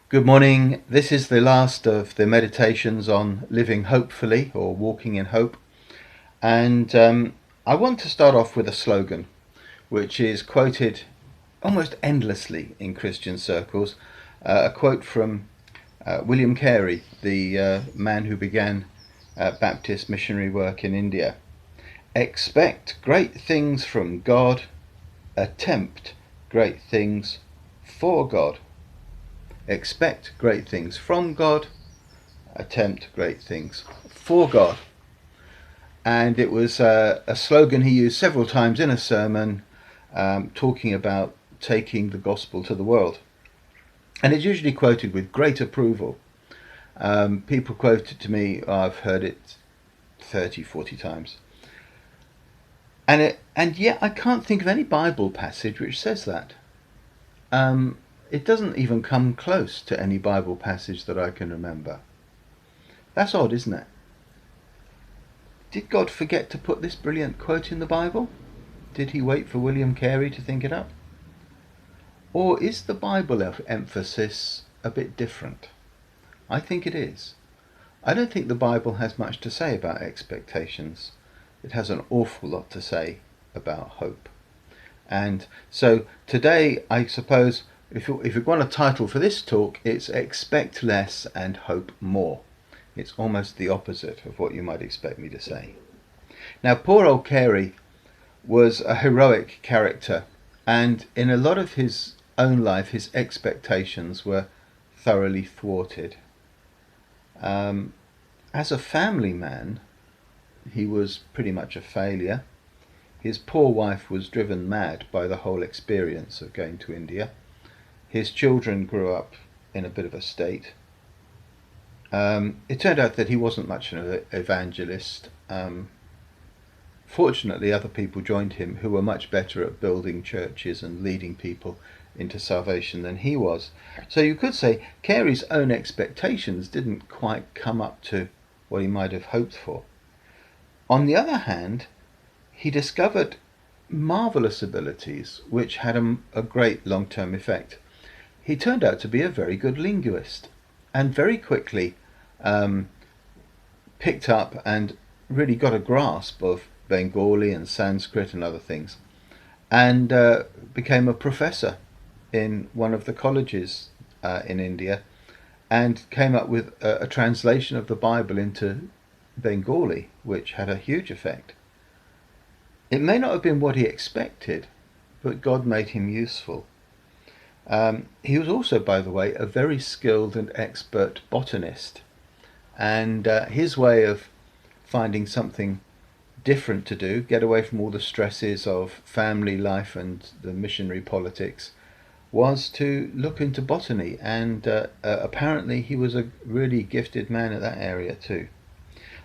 Good morning. This is the last of the meditations on living hopefully or walking in hope. And I want to start off with a slogan which is quoted almost endlessly in Christian circles. A quote from William Carey, the man who began Baptist missionary work in India. Expect great things from God, attempt great things for God. Expect great things from God, attempt great things for God. And it was a slogan he used several times in a sermon, talking about taking the gospel to the world. And it's usually quoted with great approval. People quote it to me, I've heard it 30, 40 times. And yet I can't think of any Bible passage which says that. It doesn't even come close to any Bible passage that I can remember. That's odd, isn't it? Did God forget to put this brilliant quote in the Bible? Did he wait for William Carey to think it up? Or is the Bible emphasis a bit different? I think it is. I don't think the Bible has much to say about expectations. It has an awful lot to say about hope. And so today, I suppose, if you want a title for this talk, it's Expect Less and Hope More. It's almost the opposite of what you might expect me to say. Now, poor old Carey was a heroic character, and in a lot of his own life, his expectations were thoroughly thwarted. As a family man, he was pretty much a failure. His poor wife was driven mad by the whole experience of going to India. His children grew up in a bit of a state. It turned out that he wasn't much of an evangelist. Fortunately, other people joined him who were much better at building churches and leading people into salvation than he was. So you could say Carey's own expectations didn't quite come up to what he might have hoped for. On the other hand, he discovered marvellous abilities which had a great long-term effect. He turned out to be a very good linguist, and very quickly picked up and really got a grasp of Bengali and Sanskrit and other things, and became a professor in one of the colleges in India, and came up with a translation of the Bible into Bengali, which had a huge effect. It may not have been what he expected, but God made him useful. He was also, by the way, a very skilled and expert botanist, and his way of finding something different to do, get away from all the stresses of family life and the missionary politics, was to look into botany, and apparently he was a really gifted man at that area too.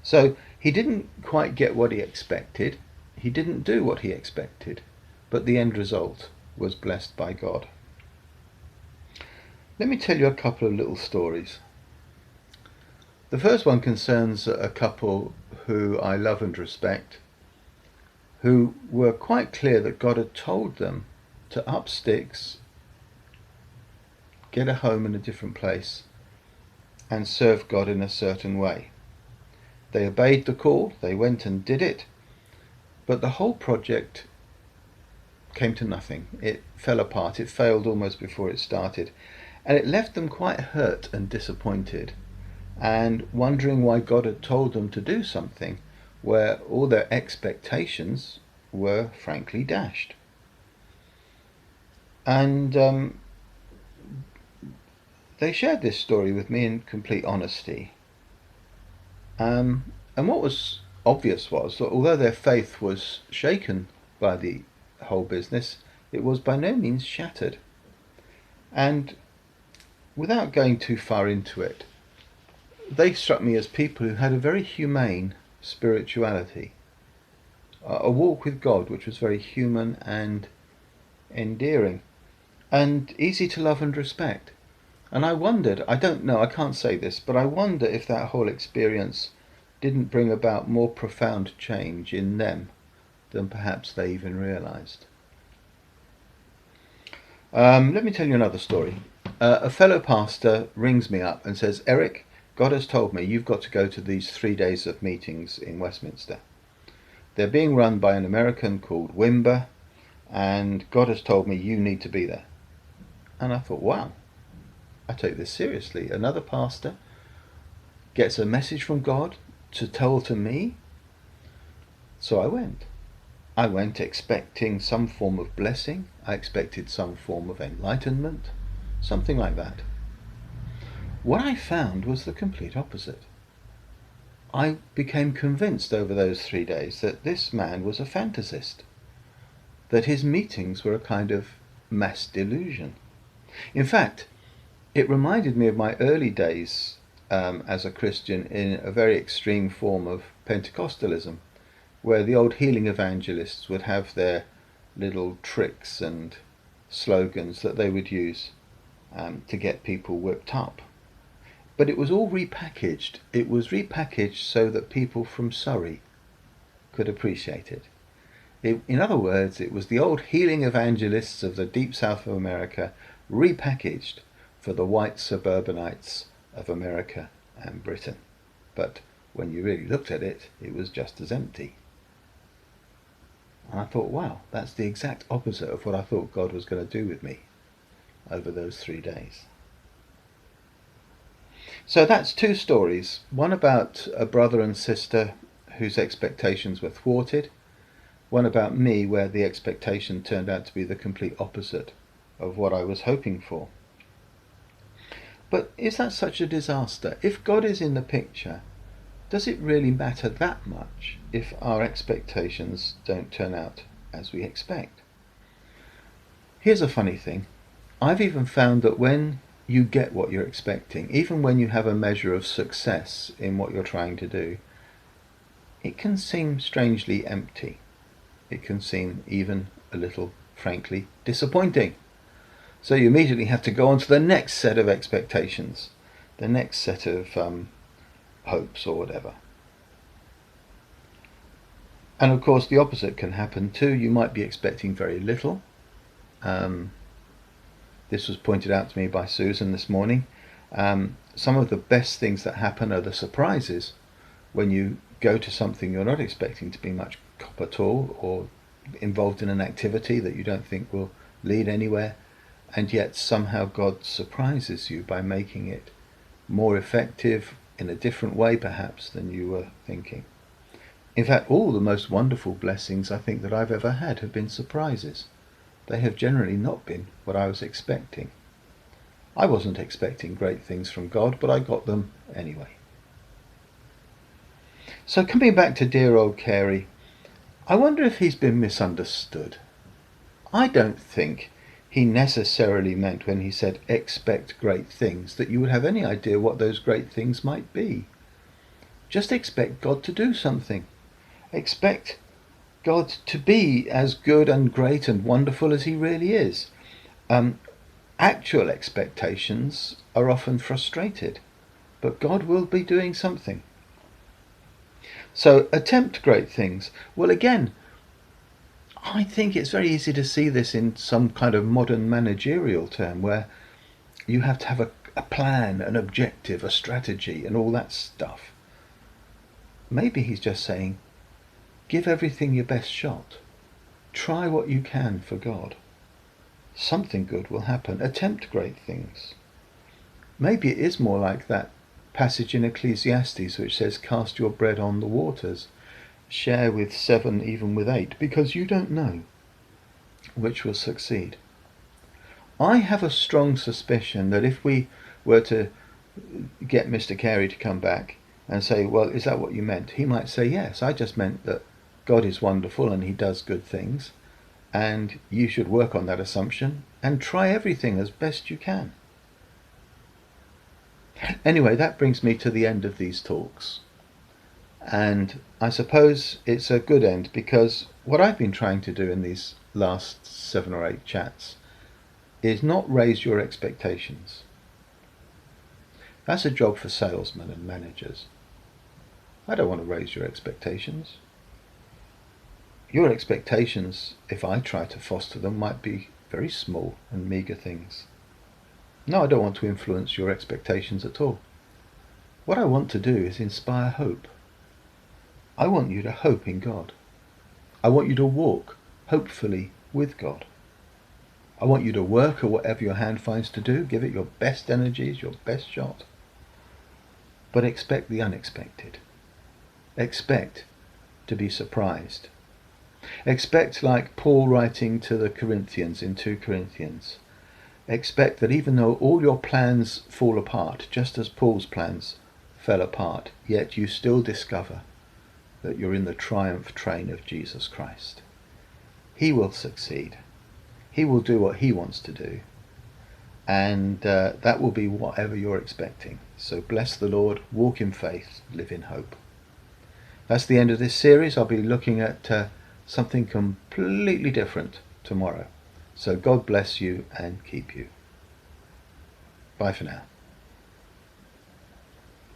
So he didn't quite get what he expected, he didn't do what he expected, but the end result was blessed by God. Let me tell you a couple of little stories. The first one concerns a couple who I love and respect, who were quite clear that God had told them to up sticks, get a home in a different place, and serve God in a certain way. They obeyed the call, they went and did it, but the whole project came to nothing. It fell apart, it failed almost before it started, and it left them quite hurt and disappointed, and wondering why God had told them to do something where all their expectations were frankly dashed. And they shared this story with me in complete honesty. And what was obvious was that although their faith was shaken by the whole business, it was by no means shattered. And without going too far into it, they struck me as people who had a very humane spirituality, a walk with God which was very human and endearing, and easy to love and respect. And I wondered, I don't know, I can't say this, but I wonder if that whole experience didn't bring about more profound change in them than perhaps they even realized. Let me tell you another story. A fellow pastor rings me up and says, Eric, God has told me you've got to go to these 3 days of meetings in Westminster. They're being run by an American called Wimber, and God has told me you need to be there. And I thought, wow, I take this seriously. Another pastor gets a message from God to tell to me. So I went. I went expecting some form of blessing. I expected some form of enlightenment, something like that. What I found was the complete opposite. I became convinced over those 3 days that this man was a fantasist, that his meetings were a kind of mass delusion. In fact, it reminded me of my early days as a Christian in a very extreme form of Pentecostalism, where the old healing evangelists would have their little tricks and slogans that they would use to get people whipped up. But it was all repackaged. It was repackaged so that people from Surrey could appreciate it. In other words, it was the old healing evangelists of the deep south of America repackaged for the white suburbanites of America and Britain. But when you really looked at it, it was just as empty. And I thought, wow, that's the exact opposite of what I thought God was going to do with me over those 3 days. So that's two stories. One about a brother and sister whose expectations were thwarted. One about me where the expectation turned out to be the complete opposite of what I was hoping for. But is that such a disaster? If God is in the picture, does it really matter that much if our expectations don't turn out as we expect? Here's a funny thing. I've even found that when you get what you're expecting, even when you have a measure of success in what you're trying to do, it can seem strangely empty. It can seem even a little, frankly, disappointing. So you immediately have to go on to the next set of expectations, the next set of hopes or whatever. And of course the opposite can happen too. You might be expecting very little. This was pointed out to me by Susan this morning. Some of the best things that happen are the surprises when you go to something you're not expecting to be much cop at all, or involved in an activity that you don't think will lead anywhere, and yet somehow God surprises you by making it more effective in a different way perhaps than you were thinking. In fact, all the most wonderful blessings I think that I've ever had have been surprises. They have generally not been what I was expecting. I wasn't expecting great things from God, but I got them anyway. So coming back to dear old Carey, I wonder if he's been misunderstood. I don't think he necessarily meant when he said expect great things that you would have any idea what those great things might be. Just expect God to do something. Expect God to be as good and great and wonderful as he really is. Actual expectations are often frustrated, but God will be doing something. So attempt great things. Well, again, I think it's very easy to see this in some kind of modern managerial term where you have to have a plan, an objective, a strategy, and all that stuff. Maybe he's just saying, give everything your best shot. Try what you can for God. Something good will happen. Attempt great things. Maybe it is more like that passage in Ecclesiastes which says, cast your bread on the waters. Share with 7, even with 8, because you don't know which will succeed. I have a strong suspicion that if we were to get Mr. Carey to come back and say, well, is that what you meant? He might say, yes, I just meant that God is wonderful and he does good things, and you should work on that assumption and try everything as best you can. Anyway, that brings me to the end of these talks. And I suppose it's a good end, because what I've been trying to do in these last 7 or 8 chats is not raise your expectations. That's a job for salesmen and managers. I don't want to raise your expectations. Your expectations, if I try to foster them, might be very small and meagre things. No, I don't want to influence your expectations at all. What I want to do is inspire hope. I want you to hope in God. I want you to walk hopefully with God. I want you to work at whatever your hand finds to do. Give it your best energies, your best shot. But expect the unexpected. Expect to be surprised. Expect, like Paul writing to the Corinthians in 2 Corinthians, expect that even though all your plans fall apart, just as Paul's plans fell apart, yet you still discover that you're in the triumph train of Jesus Christ. He will succeed. He will do what he wants to do. And that will be whatever you're expecting. So bless the Lord, walk in faith, live in hope. That's the end of this series. I'll be looking at something completely different tomorrow. So God bless you and keep you. Bye for now.